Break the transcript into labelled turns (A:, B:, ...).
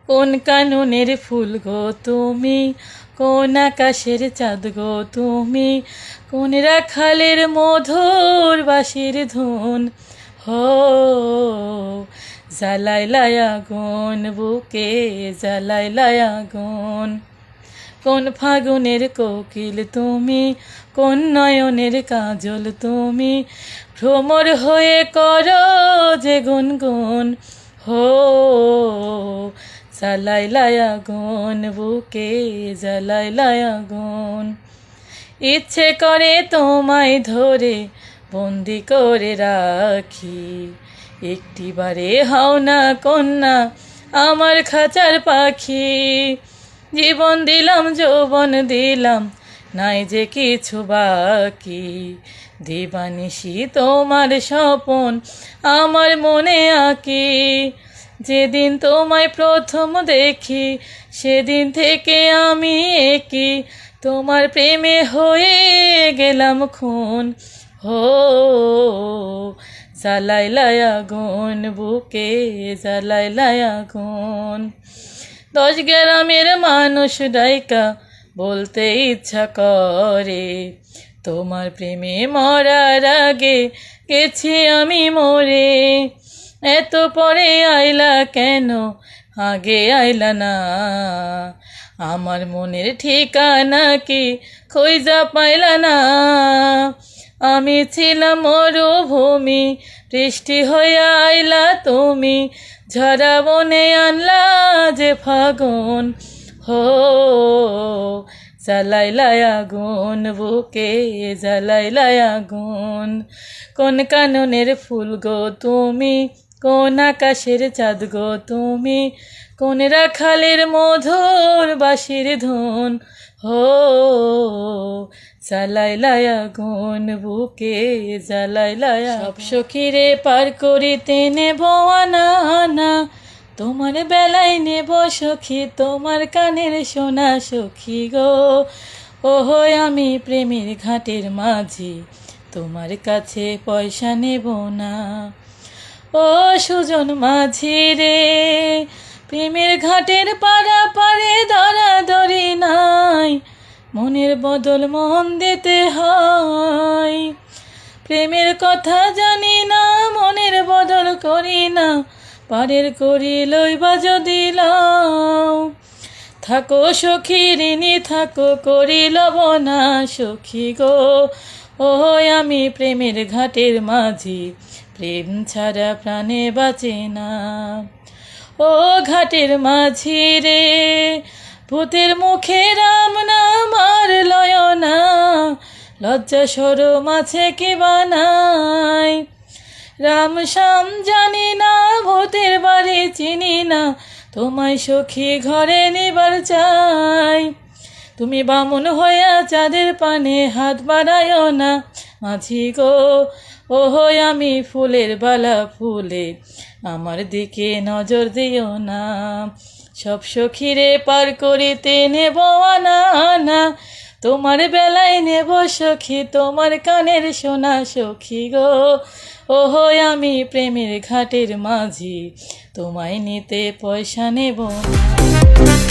A: কোন কাননের ফুল গো তুমি, কোন আকাশের চাঁদ গো তুমি, কোন রাখালের মধুর বাঁশির ধুন। হো জ্বালাইলায় আগুন বুকে, জ্বালাইলায় আগুন। কোন ফাগুনের কোকিল তুমি, কোন নয়নের কাজল তুমি, ভ্রমর হয়ে করো যে গুনগুন। হো জ্বালাইলায় আগুন বুকে, জ্বালাইলায় আগুন। ইচ্ছে করে তোমায় ধরে বন্দি করে রাখি, একটিবারে হও না কন্যা আমার খাঁচার পাখি। জীবন দিলাম যৌবন দিলাম, নাই যে কিছু বাকি, দিবানিশি তোমার স্বপন আমার মনে আঁকি। যেদিন তোমায় প্রথম দেখি সেদিন থেকে আমি একি, তোমার প্রেমে হয়ে গেলাম খুন। হো জ্বালাইলায় আগুন বুকে, জ্বালাইলায় আগুন। 10 গ্রামের মানুষ ডাইকা বলতে ইচ্ছা করে, তোমার প্রেমে মরার আগে গেছি আমি মরে। এত পরে আইলা কেন, আগে আইলা না, আমার মনের ঠিকানা কি খোঁজা পাইলা না। আমি ছিলাম মরুভূমি, বৃষ্টি হইয়া আইলা তুমি, ঝরা বনে আনলা যে ফাগুন। হো জ্বালাইলায় আগুন বুকে, জ্বালাইলায় আগুন। কোন কাননের ফুল গো তুমি, কোন আকাশের চাঁদ গো তুমি, কোন রাখালের মধুর বাঁশির ধুন। হো জ্বালাইলায় আগুন বুকে, জ্বালাইলায়। সব সখীরে পার করিতে নেব আনা আনা, তোমার বেলায় নেব সখী তোমার কানের সোনা সখী গো। ওহো আমি প্রেমের ঘাটের মাঝি, তোমার কাছে পয়সা নেব না। ও সুজন মাঝি রে, প্রেমের ঘাটের পাড়া পারে ধরাধরি নাই, মনের বদল মন দিতে হয়। প্রেমের কথা জানি না, মনের বদল করি না, পারের করি লইবা যদি লও। থাকো সখী ঋণী থাকো করি লব না সখী গো। ও আমি প্রেমের ঘাটের মাঝি, প্রেম ছাড়া প্রাণে বাঁচে না। ও ঘাটের মাঝি রে, ভূতের মুখে রাম নাম আর লয় না, লজ্জা সরম আছে কি বানাই। রাম শ্যাম জানি না, ভূতের বাড়ি চিনি না, তোমায় সখী ঘরে নিবার চাই। তুমি বামুন হইয়া চাঁদের পানে হাত বাড়াইও না মাঝি গো। ওহো আমি ফুলের বালা ফুলে, আমার দিকে নজর দিও না। সব সখীরে পার করিতে নেব আনা আনা, তোমার বেলায় নেব সখী তোমার কানের সোনা সখী গো। ওহো আমি প্রেমের ঘাটের মাঝি, তোমায় নিতে পয়সা নেব না।